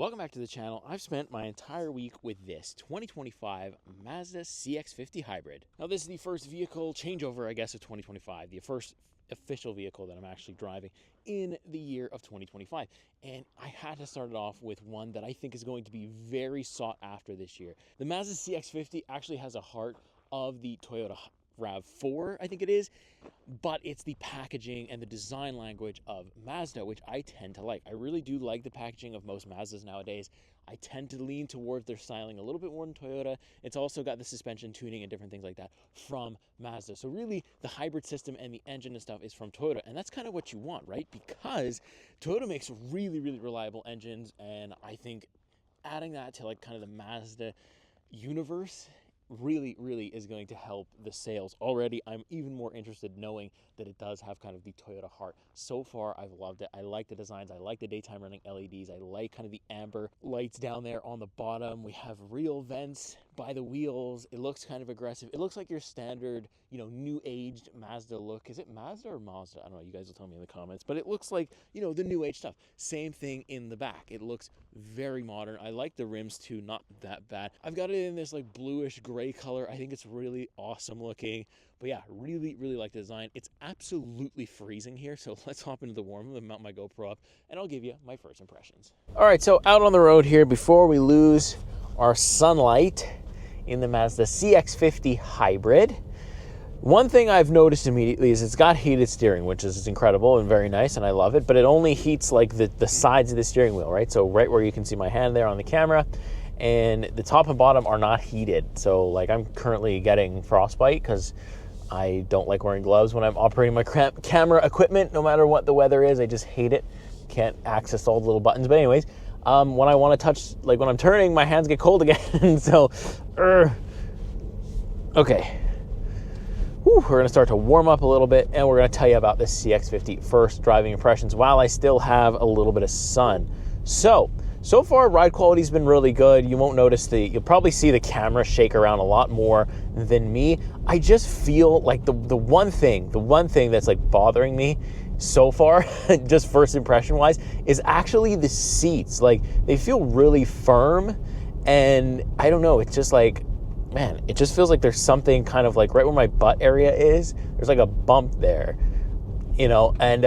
Welcome back to the channel. I've spent my entire week with this 2025 Mazda CX-50 Hybrid. Now this is the first vehicle changeover, I guess, of 2025. The first official vehicle that I'm actually driving in the year of 2025. And I had to start it off with one that I think is going to be very sought after this year. The Mazda CX-50 actually has a heart of the Toyota RAV4, I think it is, but it's the packaging and the design language of Mazda, which I tend to like. I really do like the packaging of most Mazdas nowadays. I tend to lean towards their styling a little bit more than Toyota. It's also got the suspension tuning and different things like that from Mazda. So really, the hybrid system and the engine and stuff is from Toyota, and that's kind of what you want, right? Because Toyota makes really, really reliable engines, and I think adding that to like kind of the Mazda universe really is going to help the sales. Already, I'm even more interested knowing that it does have kind of the Toyota heart. So far, I've loved it. I like the designs. I like the daytime running LEDs. I like kind of the amber lights down there on the bottom. We have real vents by the wheels. It looks kind of aggressive. It looks like your standard, new aged Mazda look. Is it Mazda or Mazda? I don't know. You guys will tell me in the comments. But it looks like, the new age stuff. Same thing in the back. It looks very modern. I like the rims too. Not that bad. I've got it in this like bluish gray color. I think it's really awesome looking. But yeah, really like the design. It's absolutely freezing here, so let's hop into the warm and mount my GoPro up, and I'll give you my first impressions. All right, so out on the road here, before we lose our sunlight in the Mazda CX-50 Hybrid, one thing I've noticed immediately is it's got heated steering, which is incredible and very nice, and I love it, but it only heats like the sides of the steering wheel, right? So right where you can see my hand there on the camera, and the top and bottom are not heated. So like I'm currently getting frostbite because I don't like wearing gloves when I'm operating my camera equipment, no matter what the weather is. I just hate it. Can't access all the little buttons. But anyways, when I want to touch, like when I'm turning, my hands get cold again. So, okay. Whew, we're going to start to warm up a little bit, and we're going to tell you about this CX-50 first driving impressions while I still have a little bit of sun. So far, ride quality's been really good. You won't notice you'll probably see the camera shake around a lot more than me. I just feel like the one thing that's like bothering me so far, just first impression wise, is actually the seats. Like they feel really firm, and I don't know, it's just like, man, it just feels like there's something kind of like right where my butt area is, there's like a bump there. And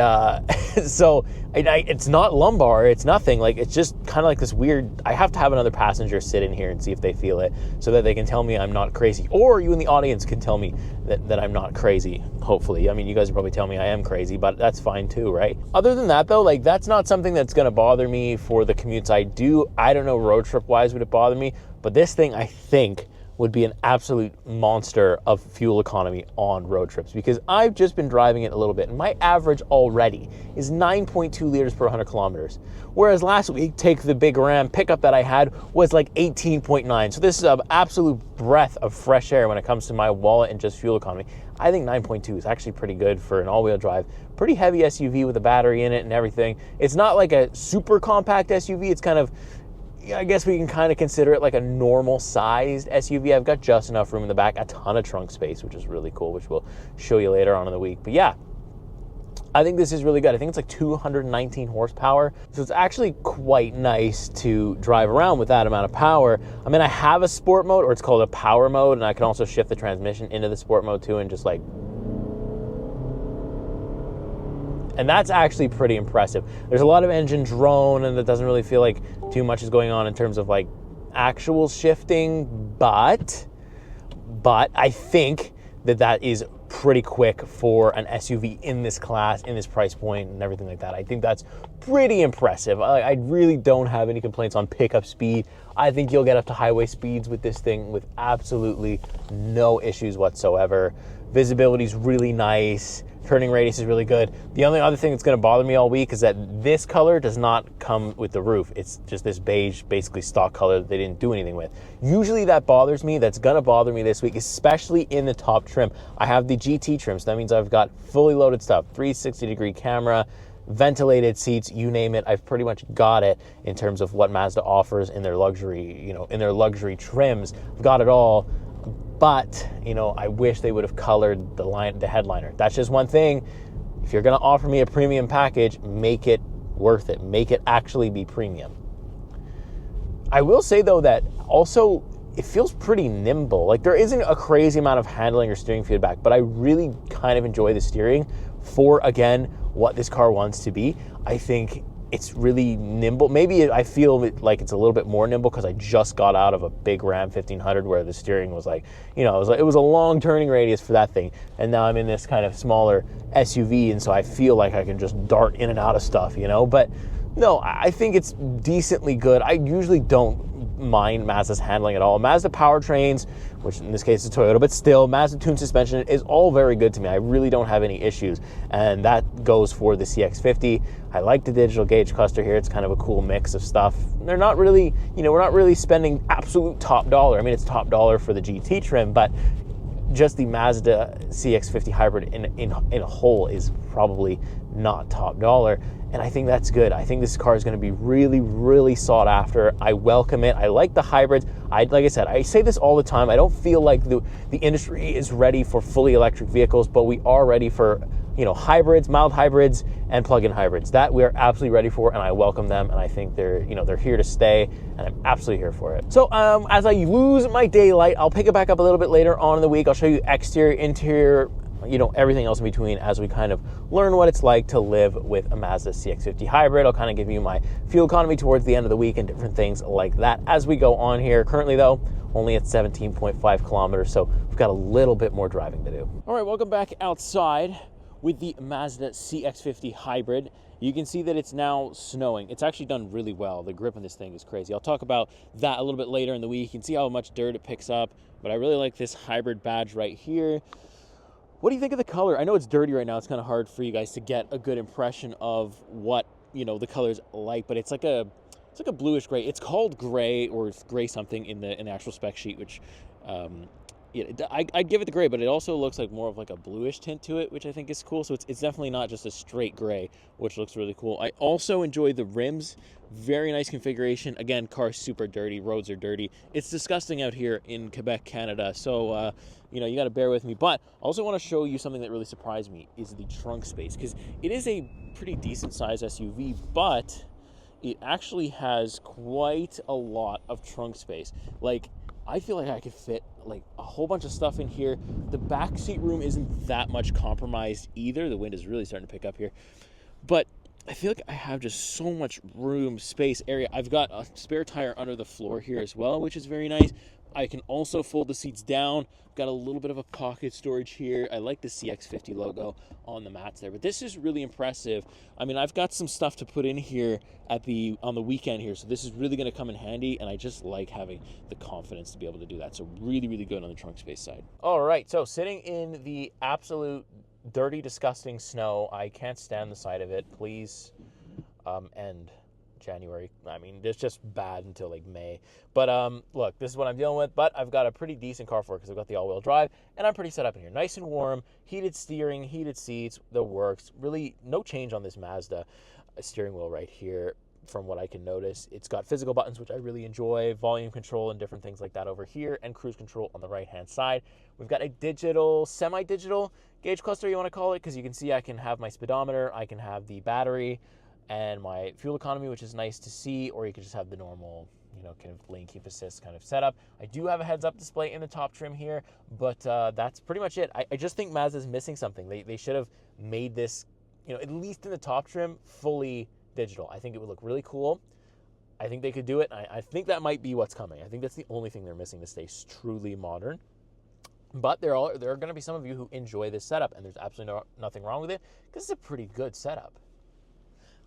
so it's not lumbar, it's nothing, like it's just kind of like this weird. I have to have another passenger sit in here and see if they feel it, so that they can tell me I'm not crazy, or you in the audience can tell me that I'm not crazy, hopefully. I mean, you guys will probably tell me I am crazy, but that's fine too, right? Other than that though, like that's not something that's going to bother me for the commutes I do. I don't know, road trip wise would it bother me, but this thing I think would be an absolute monster of fuel economy on road trips, because I've just been driving it a little bit, and my average already is 9.2 liters per 100 kilometers. Whereas last week, take the big Ram pickup that I had, was like 18.9. So this is an absolute breath of fresh air when it comes to my wallet and just fuel economy. I think 9.2 is actually pretty good for an all-wheel drive, pretty heavy SUV with a battery in it and everything. It's not like a super compact SUV. It's kind of, I guess we can kind of consider it like a normal sized SUV. I've got just enough room in the back, a ton of trunk space, which is really cool, which we'll show you later on in the week. But yeah, I think this is really good. I think it's like 219 horsepower. So it's actually quite nice to drive around with that amount of power. I mean, I have a sport mode, or it's called a power mode, and I can also shift the transmission into the sport mode too, and just like, and that's actually pretty impressive. There's a lot of engine drone, and it doesn't really feel like too much is going on in terms of like actual shifting, but I think that is pretty quick for an SUV in this class, in this price point, and everything like that. I think that's pretty impressive. I really don't have any complaints on pickup speed. I think you'll get up to highway speeds with this thing with absolutely no issues whatsoever. Visibility is really nice. Turning radius is really good. The only other thing that's going to bother me all week is that this color does not come with the roof. It's just this beige, basically stock color that they didn't do anything with. Usually that bothers me. That's going to bother me this week, especially in the top trim. I have the GT trim, so that means I've got fully loaded stuff, 360-degree camera, ventilated seats, you name it. I've pretty much got it in terms of what Mazda offers in their luxury, in their luxury trims. I've got it all. But, I wish they would have colored the headliner. That's just one thing. If you're going to offer me a premium package, make it worth it. Make it actually be premium. I will say though that also it feels pretty nimble. Like there isn't a crazy amount of handling or steering feedback, but I really kind of enjoy the steering for, again, what this car wants to be. I think it's really nimble. Maybe I feel like it's a little bit more nimble because I just got out of a big Ram 1500 where the steering was like, you know, it was a long turning radius for that thing. And now I'm in this kind of smaller SUV, and so I feel like I can just dart in and out of stuff, you know? But no, I think it's decently good. I usually don't mind Mazda's handling at all. Mazda powertrains, which in this case is Toyota, but still, Mazda tuned suspension is all very good to me. I really don't have any issues, and that goes for the CX-50. I like the digital gauge cluster here. It's kind of a cool mix of stuff. They're not really, you know, we're not really spending absolute top dollar. I mean, it's top dollar for the GT trim, but just the Mazda CX-50 Hybrid in a whole is probably not top dollar. And I think that's good. I think this car is going to be really, really sought after. I welcome it. I like the hybrids. Like I said, I say this all the time. I don't feel like the industry is ready for fully electric vehicles, but we are ready for, you know, hybrids, mild hybrids, and plug-in hybrids. That we are absolutely ready for, and I welcome them. And I think they're here to stay, and I'm absolutely here for it. So as I lose my daylight, I'll pick it back up a little bit later on in the week. I'll show you exterior, interior, you know, everything else in between as we kind of learn what it's like to live with a Mazda CX-50 Hybrid. I'll kind of give you my fuel economy towards the end of the week and different things like that as we go on here. Currently though, only at 17.5 kilometers, so we've got a little bit more driving to do. All right, welcome back outside with the Mazda CX-50 Hybrid. You can see that it's now snowing. It's actually done really well. The grip on this thing is crazy. I'll talk about that a little bit later in the week. You can see how much dirt it picks up, but I really like this hybrid badge right here. What do you think of the color? I know it's dirty right now. It's kind of hard for you guys to get a good impression of what, you know, the color's like, but it's like a bluish gray. It's called gray, or it's gray something in the actual spec sheet, which I'd give it the gray, but it also looks like more of like a bluish tint to it, which I think is cool. So it's definitely not just a straight gray, which looks really cool. I also enjoy the rims. Very nice configuration. Again, car's super dirty. Roads are dirty. It's disgusting out here in Quebec, Canada. So, you know, you got to bear with me. But I also want to show you something that really surprised me is the trunk space, because it is a pretty decent size SUV, but it actually has quite a lot of trunk space. Like, I feel like I could fit like a whole bunch of stuff in here. The back seat room isn't that much compromised either. The wind is really starting to pick up here. But I feel like I have just so much room, space, area. I've got a spare tire under the floor here as well, which is very nice. I can also fold the seats down. Got a little bit of a pocket storage here. I like the CX-50 logo on the mats there, but this is really impressive. I mean, I've got some stuff to put in here on the weekend here, so this is really going to come in handy, and I just like having the confidence to be able to do that. So really, really good on the trunk space side. All right, so sitting in the absolute dirty, disgusting snow. I can't stand the sight of it. Please end January. I mean, it's just bad until like May. But look, this is what I'm dealing with. But I've got a pretty decent car for it because I've got the all-wheel drive, and I'm pretty set up in here. Nice and warm, heated steering, heated seats, the works. Really no change on this Mazda steering wheel right here from what I can notice. It's got physical buttons, which I really enjoy, volume control and different things like that over here, and cruise control on the right-hand side. We've got a digital, semi-digital gauge cluster, you want to call it, because you can see I can have my speedometer, I can have the battery, and my fuel economy, which is nice to see, or you could just have the normal, you know, kind of lane keep assist kind of setup. I do have a heads-up display in the top trim here, but that's pretty much it. I just think Mazda's missing something. They should have made this, you know, at least in the top trim, fully digital. I think it would look really cool. I think they could do it. I think that might be what's coming. I think that's the only thing they're missing to stay truly modern. But there are going to be some of you who enjoy this setup, and there's absolutely nothing wrong with it, because it's a pretty good setup.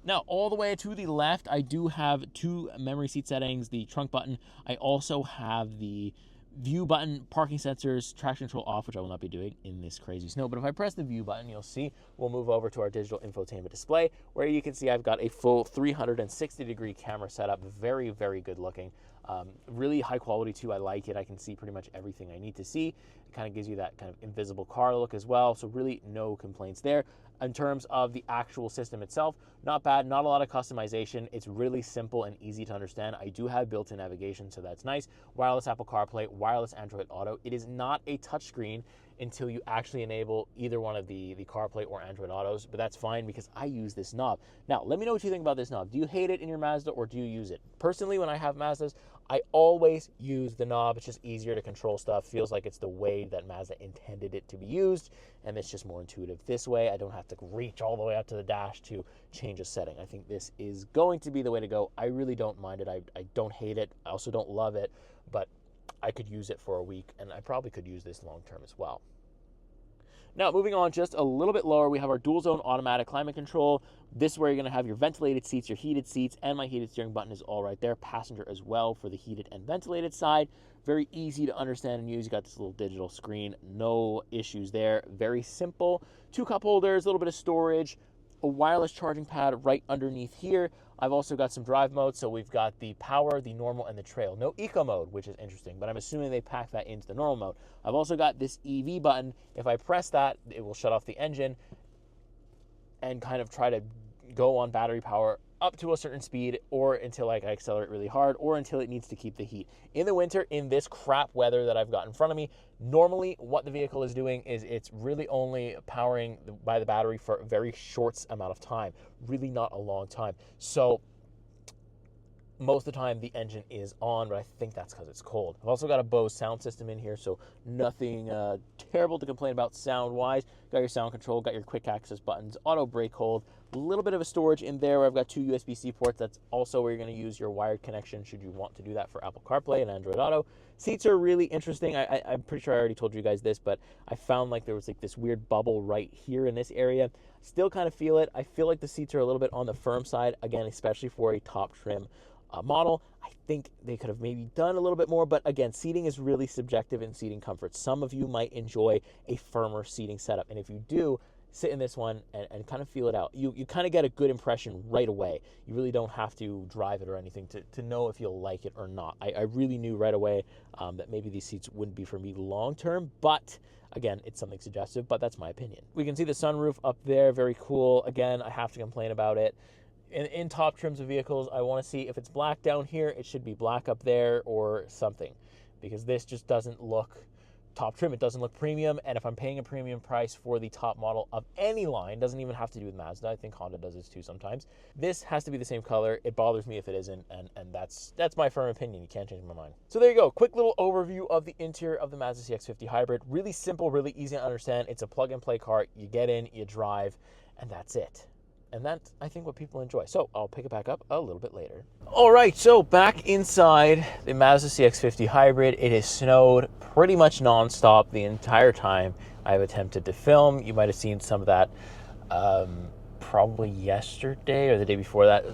Now, all the way to the left, I do have two memory seat settings, the trunk button. I also have the view button, parking sensors, traction control off, which I will not be doing in this crazy snow. But if I press the view button, you'll see we'll move over to our digital infotainment display, where you can see I've got a full 360-degree camera setup. Very, very good looking. Really high quality too. I like it. I can see pretty much everything I need to see. It kind of gives you that kind of invisible car look as well. So really no complaints there. In terms of the actual system itself, not bad, not a lot of customization. It's really simple and easy to understand. I do have built-in navigation, so that's nice. Wireless Apple CarPlay, wireless Android Auto. It is not a touchscreen until you actually enable either one of the CarPlay or Android Autos, but that's fine because I use this knob. Now, let me know what you think about this knob. Do you hate it in your Mazda or do you use it? Personally, when I have Mazdas, I always use the knob. It's just easier to control stuff. Feels like it's the way that Mazda intended it to be used, and it's just more intuitive this way. I don't have to reach all the way up to the dash to change a setting. I think this is going to be the way to go. I really don't mind it. I don't hate it. I also don't love it, but I could use it for a week, and I probably could use this long term as well. Now, moving on just a little bit lower, we have our dual zone automatic climate control. This is where you're going to have your ventilated seats, your heated seats, and my heated steering button is all right there. Passenger as well for the heated and ventilated side. Very easy to understand and use. You got this little digital screen, no issues there. Very simple. 2 cup holders, a little bit of storage, a wireless charging pad right underneath here. I've also got some drive modes, so we've got the power, the normal, and the trail. No eco mode, which is interesting, but I'm assuming they pack that into the normal mode. I've also got this EV button. If I press that, it will shut off the engine and kind of try to go on battery power up to a certain speed, or until like I accelerate really hard, or until it needs to keep the heat. In the winter, in this crap weather that I've got in front of me, normally what the vehicle is doing is it's really only powering by the battery for a very short amount of time, really not a long time. So most of the time the engine is on, but I think that's because it's cold. I've also got a Bose sound system in here, so nothing terrible to complain about sound-wise. Got your sound control, got your quick access buttons, auto brake hold, a little bit of a storage in there where I've got 2 USB-C ports. That's also where you're going to use your wired connection should you want to do that for Apple CarPlay and Android Auto. Seats are really interesting. I'm pretty sure I already told you guys this, but I found like there was like this weird bubble right here in this area. Still kind of feel it. I feel like the seats are a little bit on the firm side, again, especially for a top trim model. I think they could have maybe done a little bit more, but again, seating is really subjective in seating comfort. Some of you might enjoy a firmer seating setup, and if you do, sit in this one and kind of feel it out. You kind of get a good impression right away. You really don't have to drive it or anything to know if you'll like it or not. I really knew right away that maybe these seats wouldn't be for me long term, but again, it's something suggestive, but that's my opinion. We can see the sunroof up there, very cool. Again, I have to complain about it. In top trims of vehicles, I want to see if it's black down here, it should be black up there or something, because this just doesn't look top trim. It doesn't look premium, and if I'm paying a premium price for the top model of any line, doesn't even have to do with Mazda, I think Honda does this too sometimes, this has to be the same color. It bothers me if it isn't, and that's my firm opinion. You can't change my mind. So there you go, quick little overview of the interior of the Mazda CX-50 Hybrid. Really simple, really easy to understand. It's a plug-and-play car. You get in, you drive, and that's it. And that's, I think, what people enjoy. So I'll pick it back up a little bit later. All right, so back inside the Mazda CX-50 Hybrid. It has snowed pretty much nonstop the entire time I've attempted to film. You might have seen some of that probably yesterday or the day before that.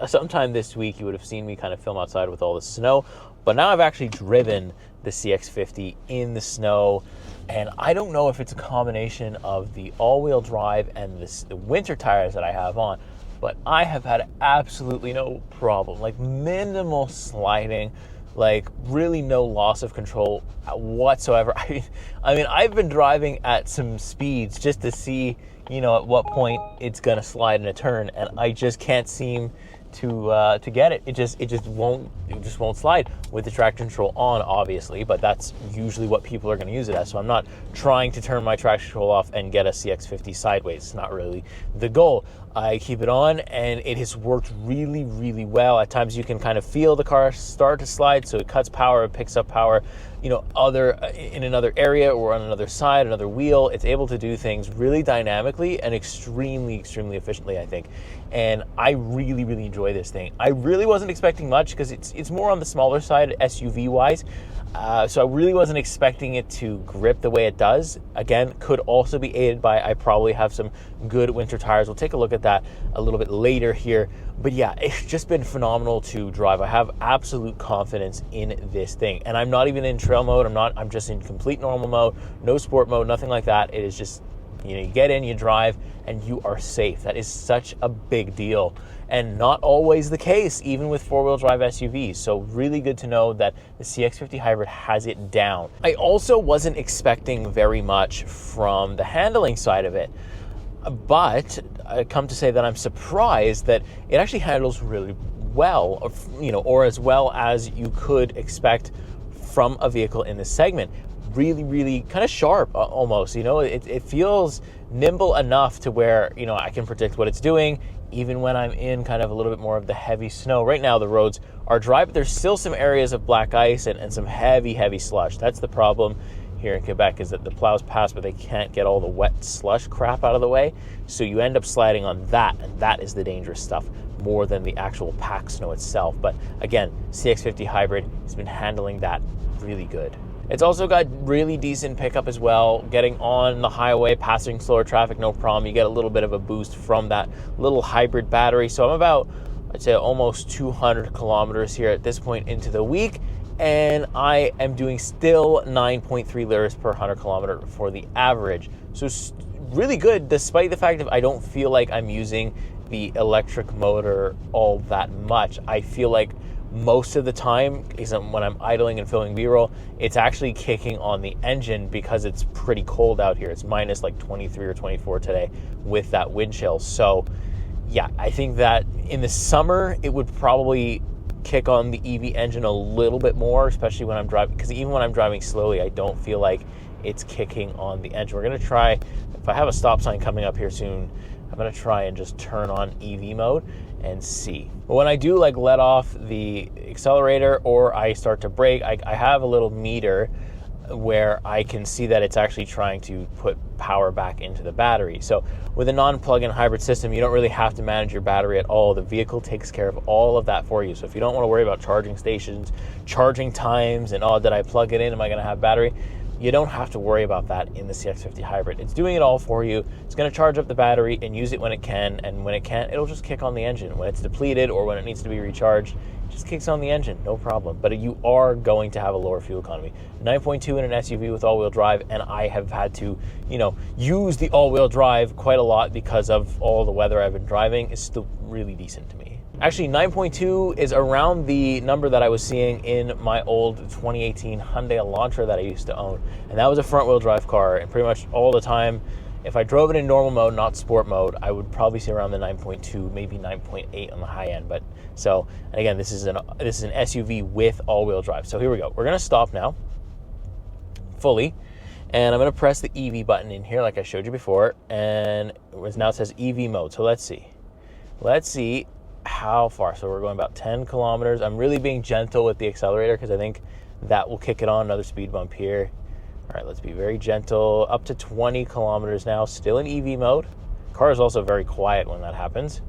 Sometime this week, you would have seen me kind of film outside with all the snow. But now I've actually driven the CX-50 in the snow. And I don't know if it's a combination of the all-wheel drive and the winter tires that I have on, but I have had absolutely no problem. Like minimal sliding, like really no loss of control whatsoever. I mean, I've been driving at some speeds just to see, you know, at what point it's gonna slide in a turn, and I just can't seem to get it. It just won't slide with the traction control on, obviously, but that's usually what people are going to use it as. So I'm not trying to turn my traction control off and get a CX-50 sideways. It's not really the goal. I keep it on, and it has worked really, really well. At times you can kind of feel the car start to slide, so it cuts power, it picks up power, you know, in another area or on another side, another wheel. It's able to do things really dynamically and extremely, extremely efficiently, I think. And I really, really enjoy this thing. I really wasn't expecting much because it's more on the smaller side SUV-wise. So I really wasn't expecting it to grip the way it does. Again, could also be aided by I probably have some good winter tires. We'll take a look at that a little bit later here. But yeah, it's just been phenomenal to drive. I have absolute confidence in this thing. And I'm not even in trail mode. I'm just in complete normal mode, no sport mode, nothing like that. It is just, you know, you get in, you drive, and you are safe. That is such a big deal. And not always the case, even with four-wheel drive SUVs. So really good to know that the CX-50 Hybrid has it down. I also wasn't expecting very much from the handling side of it, but I come to say that I'm surprised that it actually handles really well, or as well as you could expect from a vehicle in this segment. Really, really kind of sharp almost, it feels nimble enough to where, I can predict what it's doing. even when I'm in kind of a little bit more of the heavy snow. Right now the roads are dry, but there's still some areas of black ice and some heavy slush. That's the problem here in Quebec, is that the plows pass, but they can't get all the wet slush crap out of the way. So you end up sliding on that, and that is the dangerous stuff more than the actual packed snow itself. But again, CX-50 Hybrid has been handling that really good. It's also got really decent pickup as well. Getting on the highway, passing slower traffic, no problem. You get a little bit of a boost from that little hybrid battery. So I'm about, I'd say, almost 200 kilometers here at this point into the week. And I am doing still 9.3 liters per 100 kilometer for the average. So really good, despite the fact that I don't feel like I'm using the electric motor all that much. I feel like most of the time, when I'm idling and filming B-roll, it's actually kicking on the engine because it's pretty cold out here. It's minus like 23 or 24 today with that wind chill. So yeah, I think that in the summer, it would probably kick on the EV engine a little bit more, especially when I'm driving, because even when I'm driving slowly, I don't feel like it's kicking on the engine. We're going to try, if I have a stop sign coming up here soon, I'm going to try and just turn on EV mode and see. But when I do like let off the accelerator or I start to brake, I have a little meter where I can see that it's actually trying to put power back into the battery. So with a non-plug-in hybrid system, you don't really have to manage your battery at all. The vehicle takes care of all of that for you. So if you don't want to worry about charging stations, charging times, and did I plug it in? Am I going to have battery? You don't have to worry about that in the CX-50 Hybrid. It's doing it all for you. It's going to charge up the battery and use it when it can, and when it can't, it'll just kick on the engine. When it's depleted or when it needs to be recharged, it just kicks on the engine, no problem. But you are going to have a lower fuel economy. 9.2 in an SUV with all-wheel drive, and I have had to, use the all-wheel drive quite a lot because of all the weather I've been driving. It's still really decent to me. Actually, 9.2 is around the number that I was seeing in my old 2018 Hyundai Elantra that I used to own. And that was a front-wheel drive car, and pretty much all the time, if I drove it in normal mode, not sport mode, I would probably see around the 9.2, maybe 9.8 on the high end. But so, and again, this is an SUV with all-wheel drive. So here we go. We're gonna stop now, fully, and I'm gonna press the EV button in here, like I showed you before, and now it says EV mode. So let's see how far. So we're going about 10 kilometers. I'm really being gentle with the accelerator because I think that will kick it on. Another speed bump here. All right, let's be very gentle. Up to 20 kilometers now, still in EV mode. Car is also very quiet when that happens.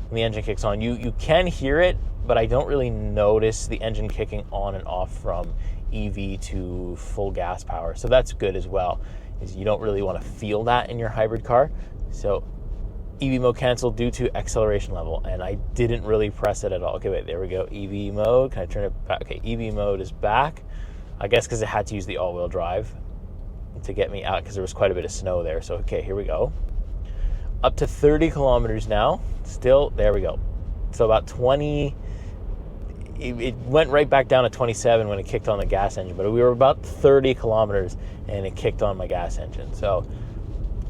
When the engine kicks on, you can hear it, but I don't really notice the engine kicking on and off from EV to full gas power. So that's good as well, is you don't really want to feel that in your hybrid car. So EV mode canceled due to acceleration level, and I didn't really press it at all. Okay, wait, there we go. EV mode, can I turn it back? Okay, EV mode is back. I guess because it had to use the all-wheel drive to get me out because there was quite a bit of snow there. So, okay, here we go. Up to 30 kilometers now. Still, there we go. So about 20, it went right back down to 27 when it kicked on the gas engine, but we were about 30 kilometers and it kicked on my gas engine. So,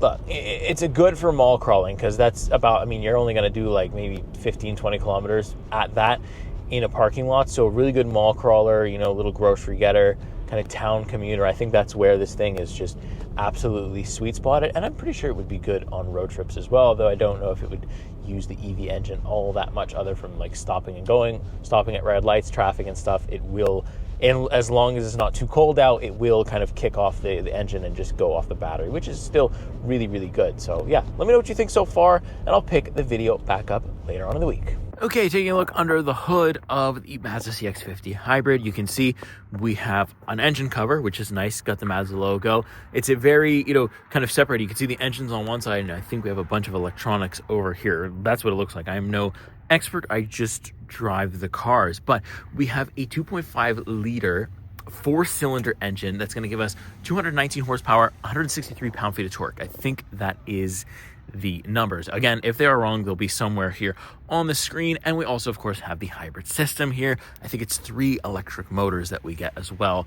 look, it's a good for mall crawling because that's about, you're only going to do like maybe 15, 20 kilometers at that in a parking lot. So a really good mall crawler, little grocery getter, kind of town commuter. I think that's where this thing is just absolutely sweet spotted. And I'm pretty sure it would be good on road trips as well, though I don't know if it would use the EV engine all that much other from like stopping at red lights, traffic and stuff. It will, and as long as it's not too cold out, it will kind of kick off the engine and just go off the battery, which is still really, really good. So yeah, let me know what you think so far, and I'll pick the video back up later on in the week. Okay, taking a look under the hood of the Mazda CX-50 Hybrid, you can see we have an engine cover, which is nice, got the Mazda logo. It's a very, kind of separate. You can see the engine's on one side, and I think we have a bunch of electronics over here. That's what it looks like. I am no expert, I just drive the cars. But we have a 2.5 liter 4-cylinder engine that's going to give us 219 horsepower, 163 pound-feet of torque. I think that is the numbers. Again, if they are wrong, they'll be somewhere here on the screen. And we also, of course, have the hybrid system here. I think it's 3 electric motors that we get as well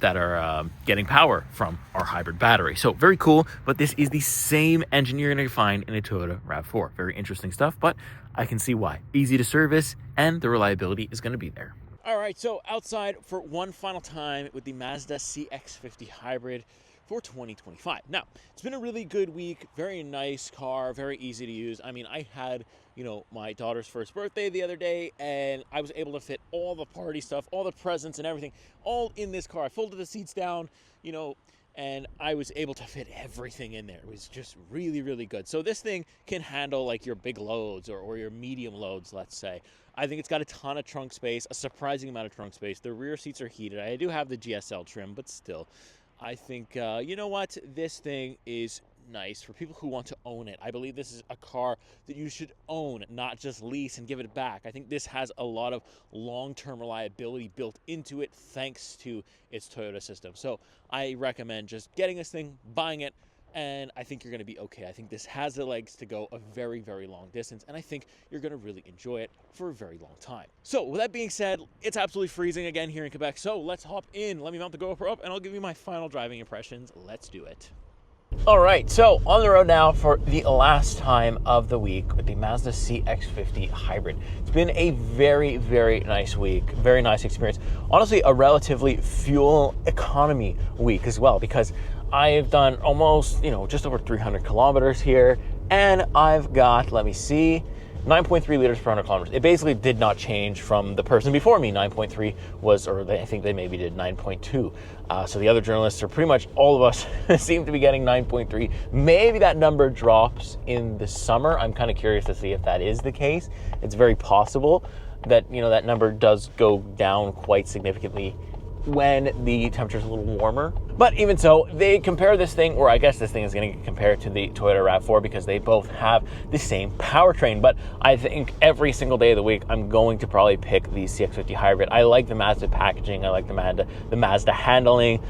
that are getting power from our hybrid battery. So very cool, but this is the same engine you're going to find in a Toyota RAV4. Very interesting stuff, but I can see why. Easy to service, and the reliability is going to be there. All right, so outside for one final time with the Mazda CX-50 Hybrid. for 2025. Now, it's been a really good week, very nice car, very easy to use. I mean, I had, my daughter's first birthday the other day, and I was able to fit all the party stuff, all the presents and everything, all in this car. I folded the seats down, and I was able to fit everything in there. It was just really, really good. So this thing can handle like your big loads or your medium loads, let's say. I think it's got a ton of trunk space, a surprising amount of trunk space. The rear seats are heated. I do have the GSL trim, but still, I think, you know what? This thing is nice for people who want to own it. I believe this is a car that you should own, not just lease and give it back. I think this has a lot of long-term reliability built into it thanks to its Toyota system. So I recommend just getting this thing, buying it, and I think you're going to be okay. I think this has the legs to go a very, very long distance, and I think you're going to really enjoy it for a very long time. So with that being said, it's absolutely freezing again here in Quebec, so let's hop in. Let me mount the GoPro up, and I'll give you my final driving impressions. Let's do it. All right, so on the road now for the last time of the week with the Mazda CX-50 Hybrid. It's been a very, very nice week, very nice experience. Honestly, a relatively fuel economy week as well, because I've done almost, just over 300 kilometers here, and I've got, let me see, 9.3 liters per 100 kilometers. It basically did not change from the person before me. 9.3 was, or I think they maybe did 9.2. So the other journalists, or pretty much all of us, seem to be getting 9.3. Maybe that number drops in the summer. I'm kind of curious to see if that is the case. It's very possible that, that number does go down quite significantly when the temperature is a little warmer. But even so, they compare this thing, or I guess this thing is going to get compared to the Toyota RAV4 because they both have the same powertrain. But I think every single day of the week, I'm going to probably pick the CX-50 Hybrid. I like the Mazda packaging. I like the Mazda handling.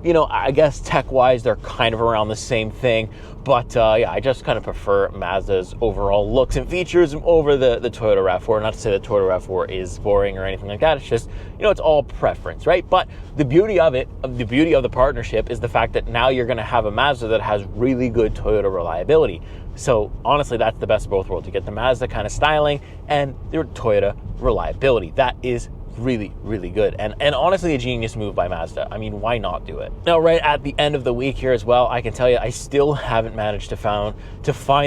I guess tech-wise, they're kind of around the same thing. But yeah, I just kind of prefer Mazda's overall looks and features over the Toyota RAV4. Not to say the Toyota RAV4 is boring or anything like that. It's just, it's all preference, right? But the beauty of it, the beauty of the partnership is the fact that now you're going to have a Mazda that has really good Toyota reliability. So honestly, that's the best of both worlds. You get the Mazda kind of styling and the Toyota reliability. That is really, really good. And honestly, a genius move by Mazda. I mean, why not do it? Now, right at the end of the week here as well, I can tell you, I still haven't managed to find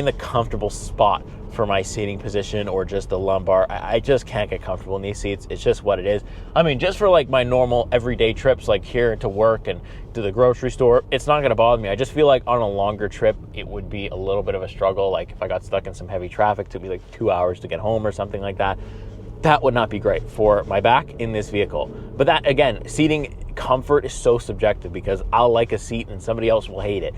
the comfortable spot for my seating position or just the lumbar. I just can't get comfortable in these seats. It's just what it is. I mean, just for like my normal everyday trips, like here to work and to the grocery store, it's not gonna bother me. I just feel like on a longer trip, it would be a little bit of a struggle. Like if I got stuck in some heavy traffic, it took me like 2 hours to get home or something like that. That would not be great for my back in this vehicle. But that, again, seating comfort is so subjective because I'll like a seat and somebody else will hate it.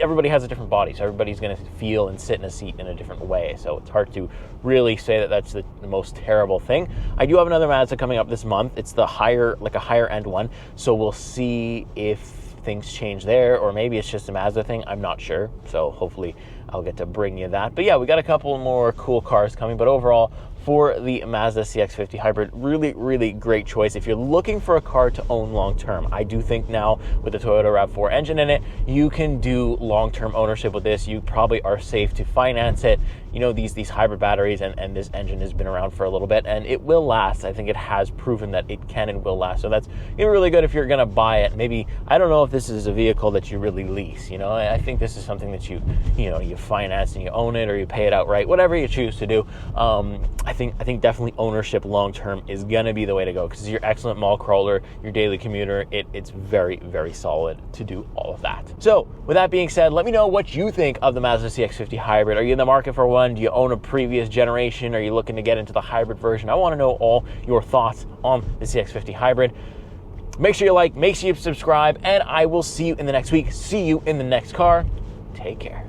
Everybody has a different body, so everybody's going to feel and sit in a seat in a different way. So it's hard to really say that that's the most terrible thing. I do have another Mazda coming up this month. It's a higher end one. So we'll see if things change there, or maybe it's just a Mazda thing. I'm not sure. So hopefully I'll get to bring you that. But yeah, we got a couple more cool cars coming. But overall, for the Mazda CX-50 Hybrid, really, really great choice. If you're looking for a car to own long-term, I do think now with the Toyota RAV4 engine in it, you can do long-term ownership with this. You probably are safe to finance it. These hybrid batteries and this engine has been around for a little bit, and it will last. I think it has proven that it can and will last. So that's really good if you're going to buy it. Maybe, I don't know if this is a vehicle that you really lease. I think this is something that you finance and you own it, or you pay it outright, whatever you choose to do. I think definitely ownership long term is gonna be the way to go, because you're excellent mall crawler, your daily commuter. It's very, very solid to do all of that. So with that being said, let me know what you think of the Mazda CX-50 Hybrid. Are you in the market for one? Do you own a previous generation? Are you looking to get into the hybrid version? I want to know all your thoughts on the CX-50 Hybrid. Make sure you like, make sure you subscribe, and I will see you in the next week. See you in the next car. Take care.